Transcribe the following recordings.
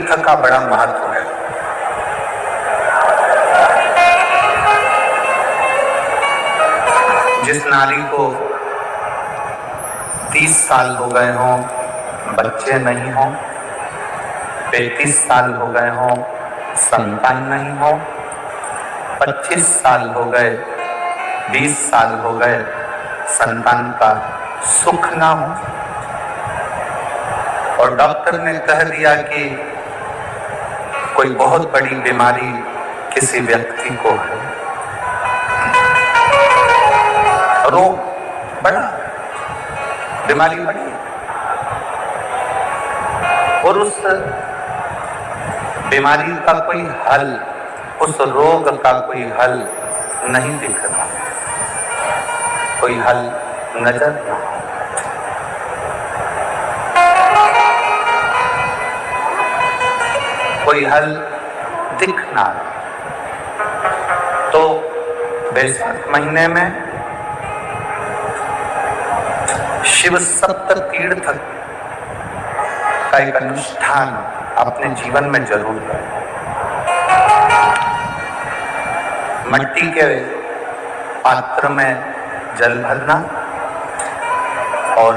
तीर्थ का बड़ा महत्व है। जिस नारी को 30 साल हो गए हों, बच्चे नहीं हों, 35 साल हो गए हों, संतान नहीं हो, 25 साल हो गए, 20 साल हो गए, संतान का सुख ना हो, और डॉक्टर ने कह दिया कि कोई बहुत बड़ी बीमारी किसी व्यक्ति को है, रोग बड़ा, बीमारी बड़ी, और उस बीमारी का कोई हल, उस रोग का कोई हल नहीं दिख रहा, कोई हल नजर नहीं, कोई हल दिखना। तो बैसाख महीने में शिव सप्त तीर्थ का एक अनुष्ठान अपने जीवन में जरूर करें। मिट्टी के पात्र में जल भरना और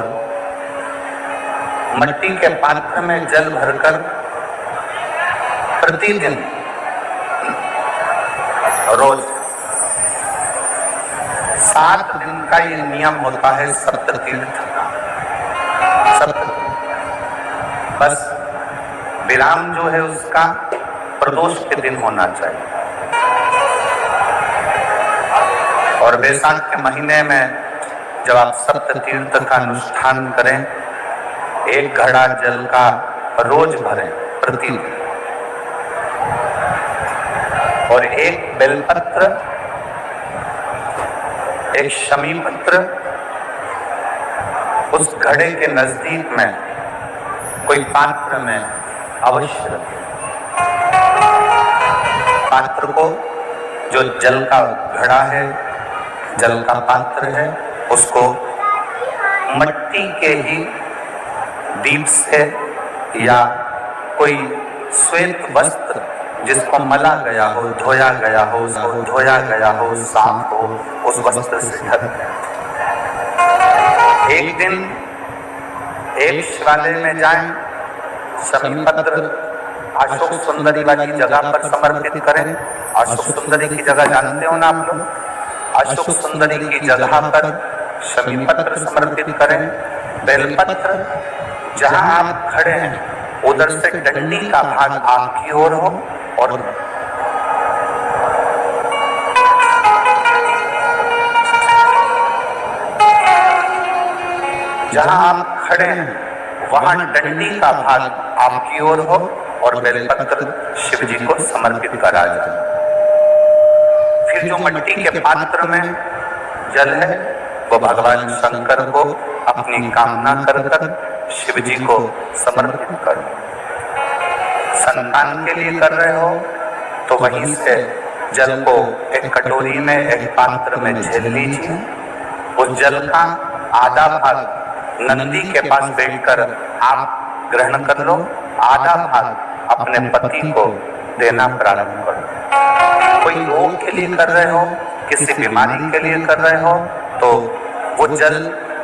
मिट्टी के पात्र में जल भरकर प्रतिदिन रोज 7 दिन का ये नियम होता है सप्त तीर्थ का। बस विराम जो है उसका प्रदोष के दिन होना चाहिए, और बैसाख के महीने में जब आप सप्त तीर्थ का अनुष्ठान करें, 1 घड़ा जल का रोज भरें प्रतिदिन, और 1 बेलपत्र, 1 शमी पत्र उस घड़े के नजदीक में कोई पात्र में अवश्य रखें। पात्र को, जो जल का घड़ा है, जल का पात्र है, उसको मिट्टी के ही दीप से या कोई श्वेत वस्त्र जिसको मला गया हो, धोया गया हो, उसको धोया गया हो, साफ हो, उस वस्त्र से ढक दें। एक दिन एक शिवालय में जाएं, शमी पत्र अशोक सुंदरी वाली जगह पर समर्पित करें। अशोक सुंदरी की जगह जानते हो ना आप लोग? अशोक सुंदरी की जगह पर शमी पत्र समर्पित करें। बेलपत्र जहां आप खड़े हैं उधर से डंडी का भाग आपकी ओर हो, और जहां आप खड़े हैं वहां डंडी का भाग आपकी ओर हो, और बेलपत्र शिव जी को समर्पित करा जाए। फिर जो मिट्टी के पात्र में जल है वो भगवान शंकर को अपनी कामना कर शिव जी को समर्पित करो। संतान के लिए कर रहे हो तो वहीं से जल को एक कटोरी में, एक पात्र में झेल लीजिए। उस जल का आधा भाग नंदी के पास बैठकर आप ग्रहण कर लो, आधा भाग अपने पति को देना प्रारंभ करो। कोई रोग के लिए कर रहे हो, किसी बीमारी के लिए कर रहे हो, तो वो जल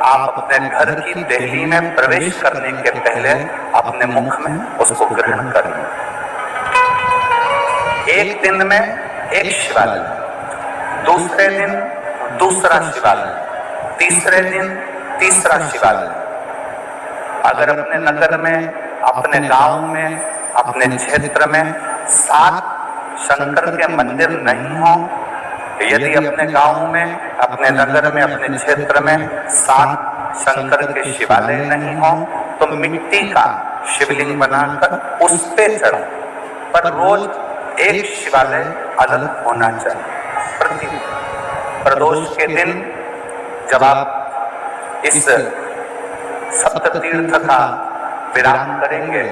आप अपने घर की देहली में प्रवेश करने के पहले अपने मुख में उसको ग्रहण कर लें। एक दिन में एक शिवालय, दूसरे दिन दूसरा शिवालय, तीसरे दिन तीसरा शिवालय। अगर अपने नगर में, अपने गांव में, अपने क्षेत्र में 7 शंकर के मंदिर नहीं हो, यदि अपने गांव में, अपने नगर में, अपने क्षेत्र में 7 शंकर के शिवालय नहीं हो, तो मिट्टी का शिवलिंग बनाकर उस पे चढ़ो, पर रोज एक शिवालय अलग होना चाहिए। प्रतिदिन प्रदोष के दिन जब आप इस सप्त तीर्थ का विराम करेंगे,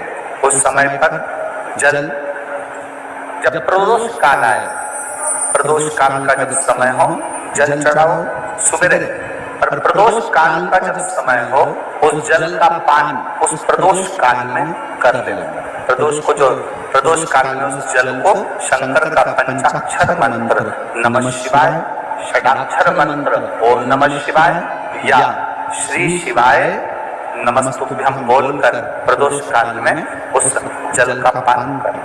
उस समय पर जल, जब प्रदोष काल आए, प्रदोष काल का जब समय हो, जल चढ़ाओ सुबह, और प्रदोष काल का जब समय हो, उस जल का पान उस प्रदोष काल में कर देना। प्रदोष काल में उस जल को शंकर का पंचाक्षर मंत्र नमः शिवाय, षडाक्षर मंत्र ओम नमः शिवाय या श्री शिवाय नमस्तुभ्यं बोलकर प्रदोष काल में उस जल का पान करें।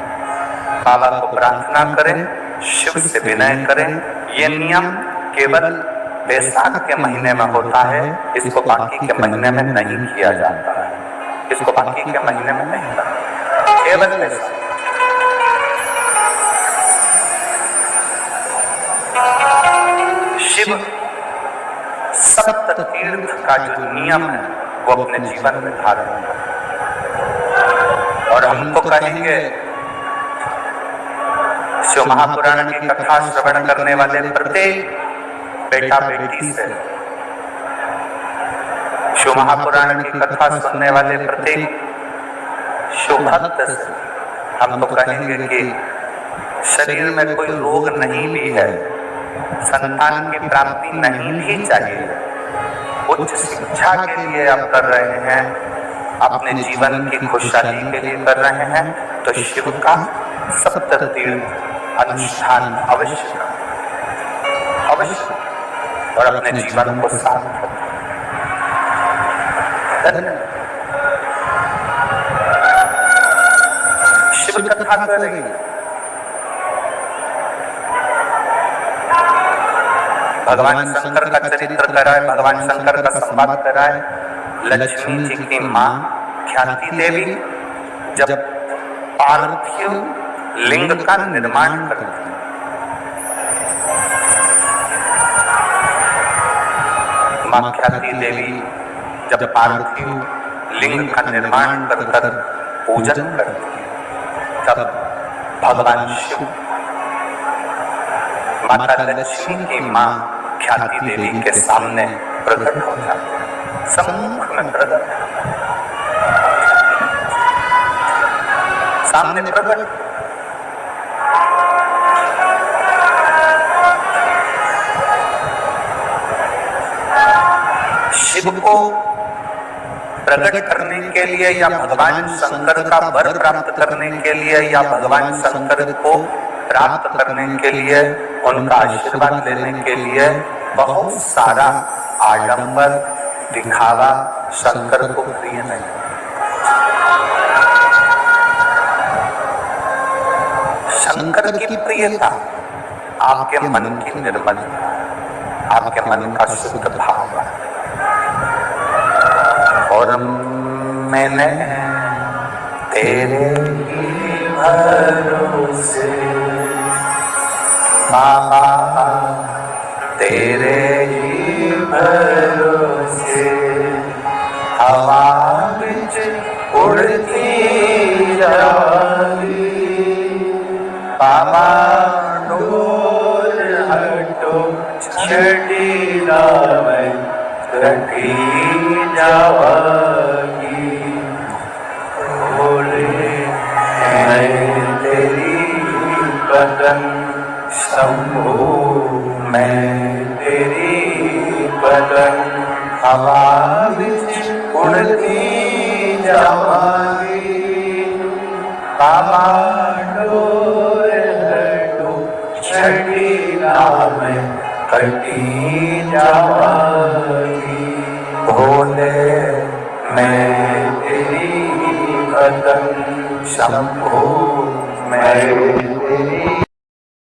बाबा को प्रार्थना करें, शिव से विनय करें। ये नियम केवल बैसाख के महीने में होता है, इसको बाकी के महीने में नहीं किया जाता है। इसको बाकी के महीने में नहीं करता, केवल बैसाख। शिव सप्त तीर्थ का जो नियम है वो अपने जीवन में धारण करें। और हम तो कहेंगे शिव महापुराण की कथा श्रवण करने वाले प्रत्येक बेटा बेटी से, शिव महापुराण की कथा सुनने वाले प्रत्येक शिव भक्त से हम तो कहेंगे कि शरीर में कोई रोग नहीं भी है, संतान की प्राप्ति नहीं भी चाहिए, उच्च शिक्षा के लिए आप कर रहे हैं, अपने जीवन की खुशहाली के लिए कर रहे हैं, तो शिव का सप्त तीर्थ अनुष्ठान अवश्य अवश्य और अपने जीवन को साफ रखें। शिव कथा कर रही है, भगवान शंकर का चरित्र कराए, भगवान शंकर का संवाद कराए। लक्ष्मी जी की माँ ख्याति देवी जब पार्थिव लिंग का निर्माण करती है, माँ ख्याति देवी जब पार्थिव लिंग का निर्माण कर पूजन करती है, तब भगवान शिव माता लक्ष्मी की माँ ख्याति देवी के सामने प्रकट हो जाते हैं, सम्मुख में प्रकट, सामने प्रकट। शिव को प्रकट करने के लिए या भगवान शंकर का वर प्राप्त करने के लिए या भगवान शंकर को प्राप्त करने के लिए, उनका आशीर्वाद लेने के लिए बहुत सारा आडंबर दिखावा शंकर को प्रिय नहीं। शंकर की प्रियता आपके मन की निर्मलता, आपके मन का शुद्ध भाव। और मैंने तेरे ही भरोसे बाबा, तेरे ही भरोसे हवा बिच उड़ती जागी, बाबा डोर हटो छड़ी लावे कटी जावागी, बोले मैं तेरी बदन शंभो, मैं तेरी बदन हवा बिच उड़ती जावागी, बाबा डोर हटो छड़ी लावे कटी जावागी, भोले मैं तेरी बदन शंभो, मैं तेरी